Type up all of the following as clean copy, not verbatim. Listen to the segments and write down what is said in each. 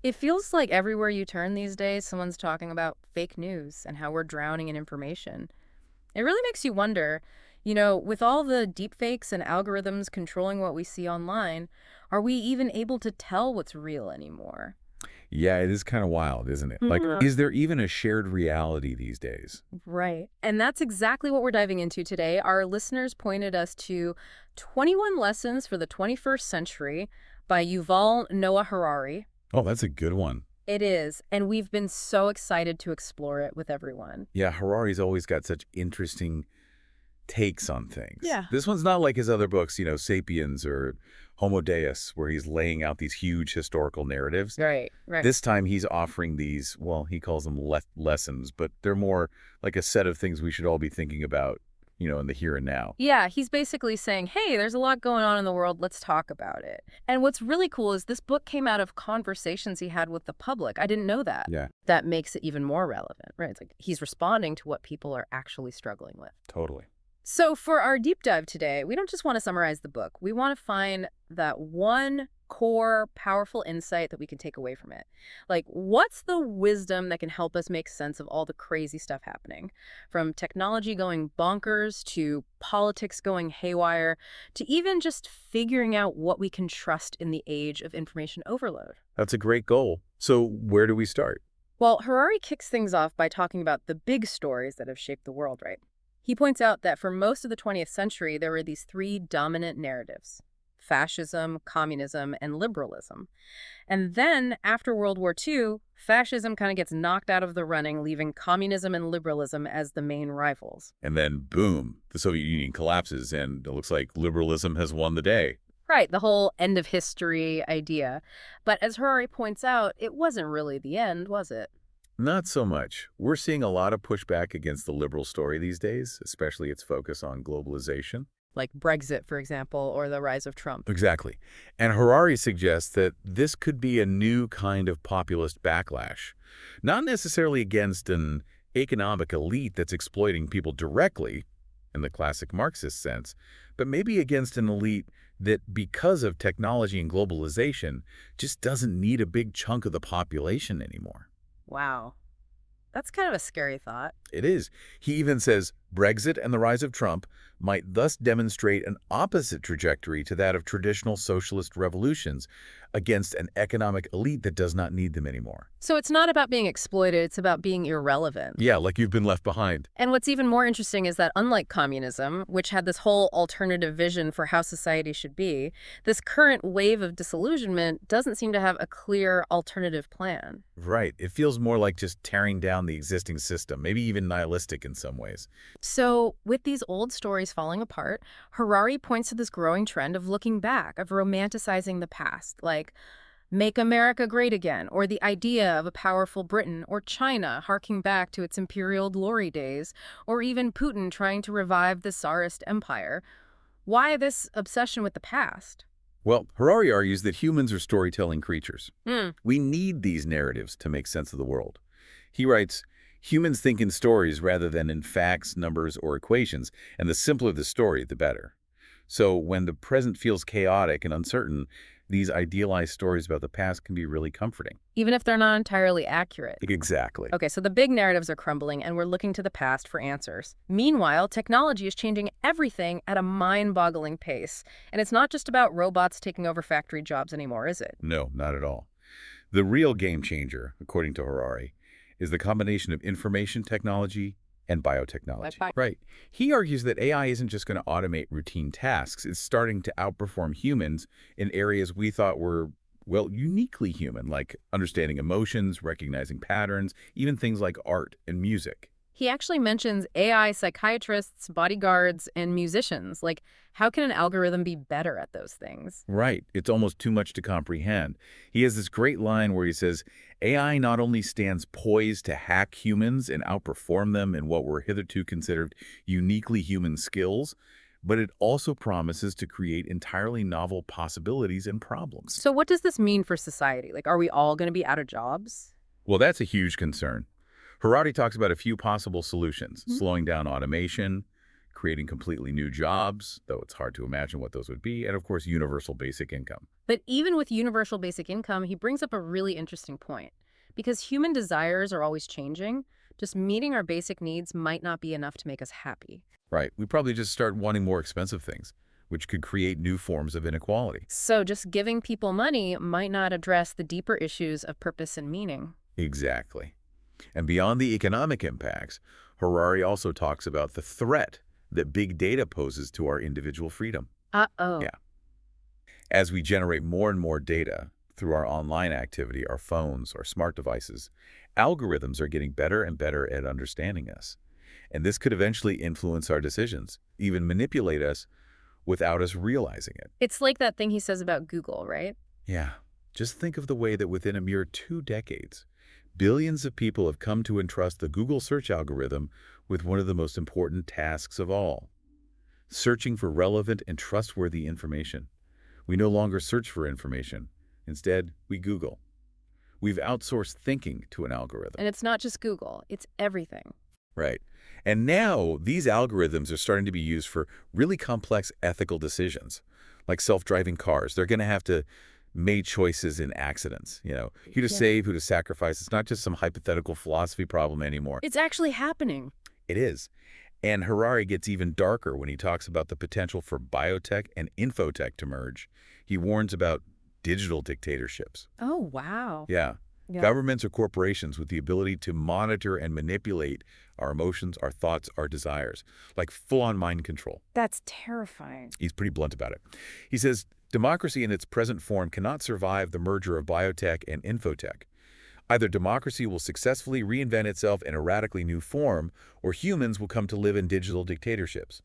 It feels like everywhere you turn these days, someone's talking about fake news and how we're drowning in information. It really makes you wonder, with all the deepfakes and algorithms controlling what we see online, are we even able to tell what's real anymore? Yeah, it is kind of wild, isn't it? Like, Mhm. is there even a shared reality these days? Right. And that's exactly what we're diving into today. Our listeners pointed us to 21 Lessons for the 21st Century by Yuval Noah Harari. Oh, that's a good one. It is, and we've been so excited to explore it with everyone. Yeah, Harari's always got such interesting takes on things. Yeah. This one's not like his other books, Sapiens or Homo Deus, where he's laying out these huge historical narratives. Right, right. This time he's offering these, well, he calls them lessons, but they're more like a set of things we should all be thinking about, in the here and now. Yeah, he's basically saying, hey, there's a lot going on in the world. Let's talk about it. And what's really cool is this book came out of conversations he had with the public. I didn't know that. Yeah, That makes it even more relevant, right? It's like he's responding to what people are actually struggling with. totally. So for our deep dive today, we don't just want to summarize the book. We want to find that one core, powerful insight that we can take away from it. Like, what's the wisdom that can help us make sense of all the crazy stuff happening? From technology going bonkers to politics going haywire to even just figuring out what we can trust in the age of information overload. That's a great goal. So where do we start? Well, Harari kicks things off by talking about the big stories that have shaped the world, right? He points out that for most of the 20th century, there were these three dominant narratives: fascism, communism, and liberalism. And then, after World War II, fascism kind of gets knocked out of the running, leaving communism and liberalism as the main rivals. And then, boom, the Soviet Union collapses, and it looks like liberalism has won the day. Right, the whole end of history idea. But as Harari points out, it wasn't really the end, was it? Not so much. We're seeing a lot of pushback against the liberal story these days, especially its focus on globalization. Like Brexit, for example, or the rise of Trump. Exactly. And Harari suggests that this could be a new kind of populist backlash, not necessarily against an economic elite that's exploiting people directly, in the classic Marxist sense, but maybe against an elite that, because of technology and globalization, just doesn't need a big chunk of the population anymore. Wow. That's kind of a scary thought. It is. He even says Brexit and the rise of Trump might thus demonstrate an opposite trajectory to that of traditional socialist revolutions against an economic elite that does not need them anymore. So it's not about being exploited, it's about being irrelevant. Yeah, like you've been left behind. And what's even more interesting is that unlike communism, which had this whole alternative vision for how society should be, this current wave of disillusionment doesn't seem to have a clear alternative plan. Right. It feels more like just tearing down the existing system, maybe even nihilistic in some ways. So with these old stories falling apart, Harari points to this growing trend of looking back, of romanticizing the past, like Make America Great Again, or the idea of a powerful Britain, or China harking back to its imperial glory days, or even Putin trying to revive the Tsarist empire. Why this obsession with the past? Well, Harari argues that humans are storytelling creatures. Hmm. We need these narratives to make sense of the world. He writes, humans think in stories rather than in facts, numbers, or equations, and the simpler the story, the better. So when the present feels chaotic and uncertain, these idealized stories about the past can be really comforting. Even if they're not entirely accurate. Exactly. Okay, so the big narratives are crumbling and we're looking to the past for answers. Meanwhile, technology is changing everything at a mind-boggling pace. And it's not just about robots taking over factory jobs anymore, is it? No, not at all. The real game changer, according to Harari, is the combination of information technology and biotechnology. Right. He argues that AI isn't just going to automate routine tasks. It's starting to outperform humans in areas we thought were, well, uniquely human, like understanding emotions, recognizing patterns, even things like art and music. He actually mentions AI psychiatrists, bodyguards, and musicians. Like, how can an algorithm be better at those things? Right. It's almost too much to comprehend. He has this great line where he says, AI not only stands poised to hack humans and outperform them in what were hitherto considered uniquely human skills, but it also promises to create entirely novel possibilities and problems. So what does this mean for society? Like, are we all going to be out of jobs? Well, that's a huge concern. Harari talks about a few possible solutions: slowing down automation, creating completely new jobs, though it's hard to imagine what those would be, and of course, universal basic income. But even with universal basic income, he brings up a really interesting point. Because human desires are always changing, just meeting our basic needs might not be enough to make us happy. Right. We probably just start wanting more expensive things, which could create new forms of inequality. So just giving people money might not address the deeper issues of purpose and meaning. Exactly. And beyond the economic impacts, Harari also talks about the threat that big data poses to our individual freedom. Uh-oh. Yeah. As we generate more and more data through our online activity, our phones, our smart devices, algorithms are getting better and better at understanding us. And this could eventually influence our decisions, even manipulate us without us realizing it. It's like that thing he says about Google, right? Yeah. Just think of the way that within a mere 2 decades, billions of people have come to entrust the Google search algorithm with one of the most important tasks of all: searching for relevant and trustworthy information. We no longer search for information. Instead, we Google. We've outsourced thinking to an algorithm. And it's not just Google, it's everything. Right. And now these algorithms are starting to be used for really complex ethical decisions, like self-driving cars. They're going to have to make choices in accidents, who to save, who to sacrifice. It's not just some hypothetical philosophy problem anymore. It's actually happening. It is. And Harari gets even darker when he talks about the potential for biotech and infotech to merge. He warns about digital dictatorships. Oh, wow. Yeah. Governments or corporations with the ability to monitor and manipulate our emotions, our thoughts, our desires, like full-on mind control. That's terrifying. He's pretty blunt about it. He says, democracy in its present form cannot survive the merger of biotech and infotech. Either democracy will successfully reinvent itself in a radically new form, or humans will come to live in digital dictatorships.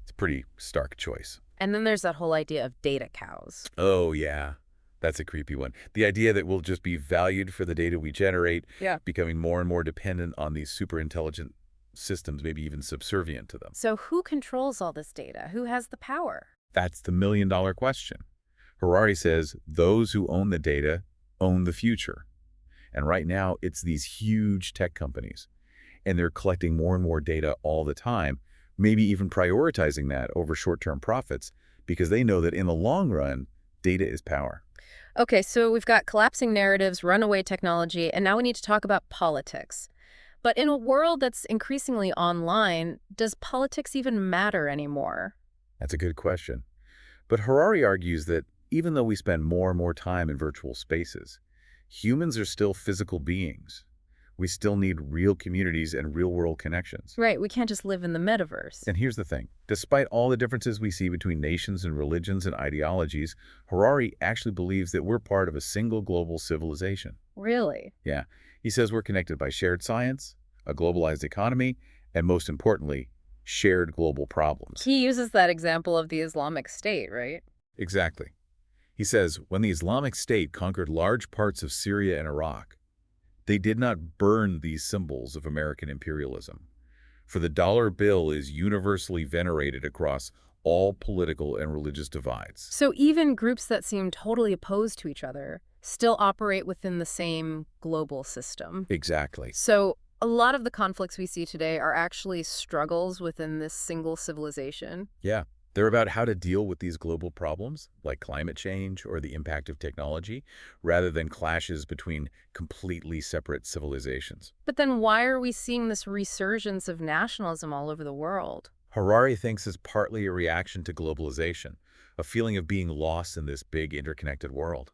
It's a pretty stark choice. And then there's that whole idea of data cows. Oh, yeah. That's a creepy one. The idea that we'll just be valued for the data we generate, becoming more and more dependent on these super intelligent systems, maybe even subservient to them. So who controls all this data? Who has the power? That's the million-dollar question. Harari says those who own the data own the future. And right now, it's these huge tech companies. And they're collecting more and more data all the time, maybe even prioritizing that over short-term profits, because they know that in the long run, data is power. Okay, so we've got collapsing narratives, runaway technology, and now we need to talk about politics. But in a world that's increasingly online, does politics even matter anymore? That's a good question. But Harari argues that even though we spend more and more time in virtual spaces, humans are still physical beings. We still need real communities and real-world connections. Right, we can't just live in the metaverse. And here's the thing. Despite all the differences we see between nations and religions and ideologies, Harari actually believes that we're part of a single global civilization. Really? Yeah. He says we're connected by shared science, a globalized economy, and most importantly, shared global problems. He uses that example of the Islamic State, right? Exactly. He says when the Islamic State conquered large parts of Syria and Iraq, they did not burn these symbols of American imperialism. For the dollar bill is universally venerated across all political and religious divides. So even groups that seem totally opposed to each other still operate within the same global system. Exactly. So a lot of the conflicts we see today are actually struggles within this single civilization. Yeah. They're about how to deal with these global problems, like climate change or the impact of technology, rather than clashes between completely separate civilizations. But then why are we seeing this resurgence of nationalism all over the world? Harari thinks it's partly a reaction to globalization, a feeling of being lost in this big interconnected world.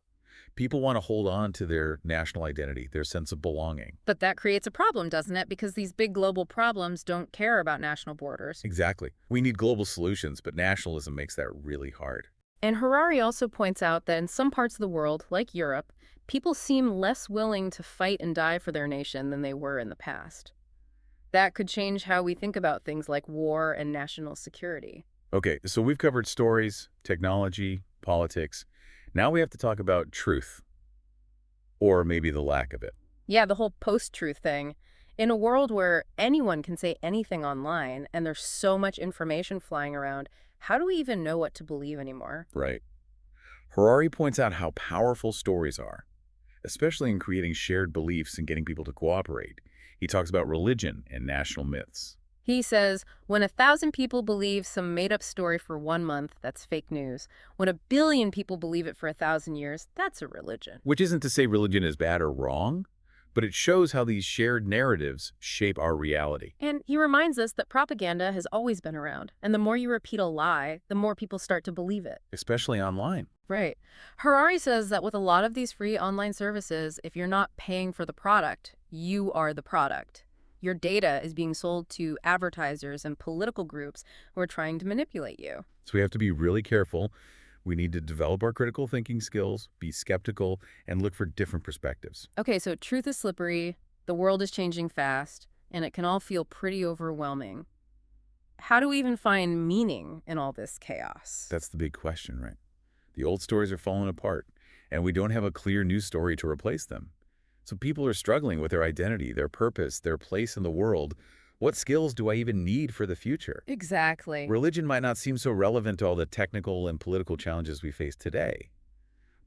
People want to hold on to their national identity, their sense of belonging. But that creates a problem, doesn't it? Because these big global problems don't care about national borders. Exactly. We need global solutions, but nationalism makes that really hard. And Harari also points out that in some parts of the world, like Europe, people seem less willing to fight and die for their nation than they were in the past. That could change how we think about things like war and national security. Okay, so we've covered stories, technology, politics. Now we have to talk about truth, or maybe the lack of it. Yeah, the whole post-truth thing. In a world where anyone can say anything online and there's so much information flying around, how do we even know what to believe anymore? Right. Harari points out how powerful stories are, especially in creating shared beliefs and getting people to cooperate. He talks about religion and national myths. He says, when 1,000 people believe some made-up story for 1 month, that's fake news. When 1 billion people believe it for 1,000 years, that's a religion. Which isn't to say religion is bad or wrong, but it shows how these shared narratives shape our reality. And he reminds us that propaganda has always been around, and the more you repeat a lie, the more people start to believe it. Especially online. Right. Harari says that with a lot of these free online services, if you're not paying for the product, you are the product. Your data is being sold to advertisers and political groups who are trying to manipulate you. So we have to be really careful. We need to develop our critical thinking skills, be skeptical, and look for different perspectives. Okay, so truth is slippery, the world is changing fast, and it can all feel pretty overwhelming. How do we even find meaning in all this chaos? That's the big question, right? The old stories are falling apart, and we don't have a clear new story to replace them. So people are struggling with their identity, their purpose, their place in the world. What skills do I even need for the future? Exactly. Religion might not seem so relevant to all the technical and political challenges we face today,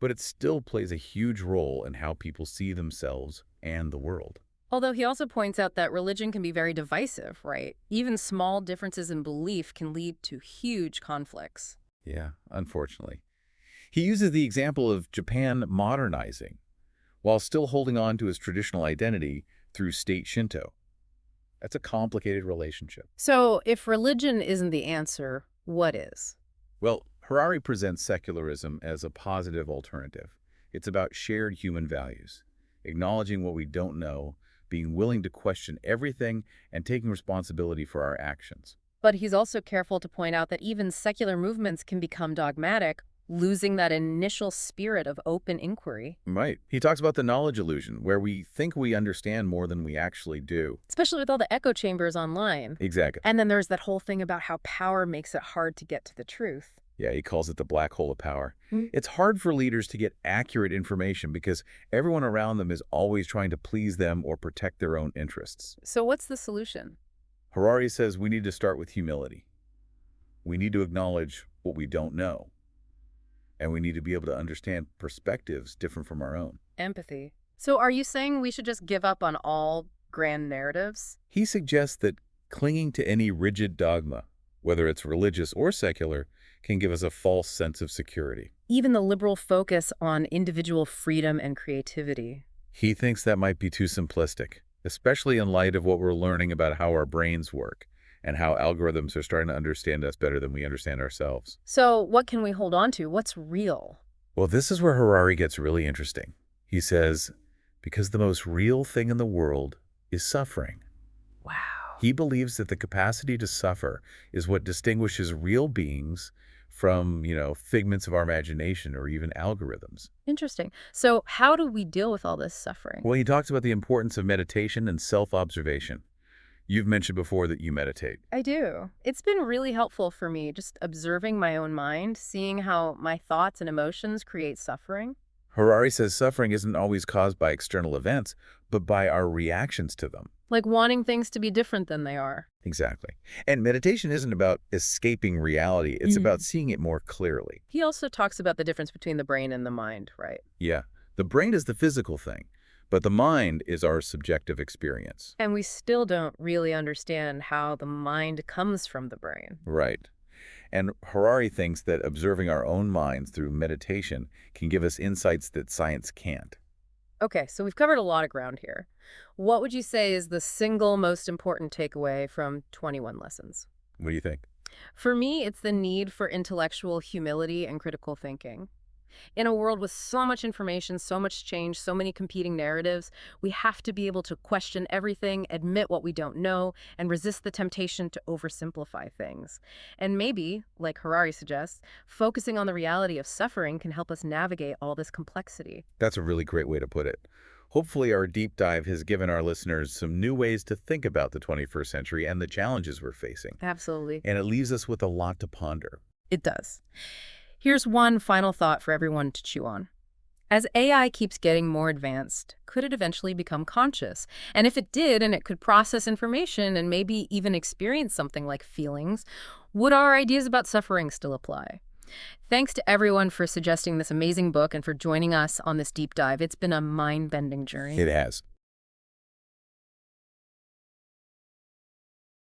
but it still plays a huge role in how people see themselves and the world. Although he also points out that religion can be very divisive, right? Even small differences in belief can lead to huge conflicts. Yeah, unfortunately. He uses the example of Japan modernizing, while still holding on to his traditional identity through state Shinto. That's a complicated relationship. So if religion isn't the answer, what is? Well, Harari presents secularism as a positive alternative. It's about shared human values, acknowledging what we don't know, being willing to question everything, and taking responsibility for our actions. But he's also careful to point out that even secular movements can become dogmatic, losing that initial spirit of open inquiry. Right. He talks about the knowledge illusion, where we think we understand more than we actually do. Especially with all the echo chambers online. Exactly. And then there's that whole thing about how power makes it hard to get to the truth. Yeah, he calls it the black hole of power. It's hard for leaders to get accurate information because everyone around them is always trying to please them or protect their own interests. So what's the solution? Harari says we need to start with humility. We need to acknowledge what we don't know. And we need to be able to understand perspectives different from our own. Empathy. So are you saying we should just give up on all grand narratives? He suggests that clinging to any rigid dogma, whether it's religious or secular, can give us a false sense of security. Even the liberal focus on individual freedom and creativity. He thinks that might be too simplistic, especially in light of what we're learning about how our brains work and how algorithms are starting to understand us better than we understand ourselves. So what can we hold on to? What's real? Well, this is where Harari gets really interesting. He says, because the most real thing in the world is suffering. Wow. He believes that the capacity to suffer is what distinguishes real beings from, figments of our imagination or even algorithms. Interesting. So how do we deal with all this suffering? Well, he talks about the importance of meditation and self-observation. You've mentioned before that you meditate. I do. It's been really helpful for me, just observing my own mind, seeing how my thoughts and emotions create suffering. Harari says suffering isn't always caused by external events, but by our reactions to them. Like wanting things to be different than they are. Exactly. And meditation isn't about escaping reality. It's about seeing it more clearly. He also talks about the difference between the brain and the mind, right? Yeah. The brain is the physical thing, but the mind is our subjective experience. And we still don't really understand how the mind comes from the brain. Right. And Harari thinks that observing our own minds through meditation can give us insights that science can't. Okay, so we've covered a lot of ground here. What would you say is the single most important takeaway from 21 lessons? What do you think? For me, it's the need for intellectual humility and critical thinking. In a world with so much information, so much change, so many competing narratives, we have to be able to question everything, admit what we don't know, and resist the temptation to oversimplify things. And maybe, like Harari suggests, focusing on the reality of suffering can help us navigate all this complexity. That's a really great way to put it. Hopefully our deep dive has given our listeners some new ways to think about the 21st century and the challenges we're facing. Absolutely. And it leaves us with a lot to ponder. It does. Here's one final thought for everyone to chew on. As AI keeps getting more advanced, could it eventually become conscious? And if it did, and it could process information and maybe even experience something like feelings, would our ideas about suffering still apply? Thanks to everyone for suggesting this amazing book and for joining us on this deep dive. It's been a mind-bending journey. It has.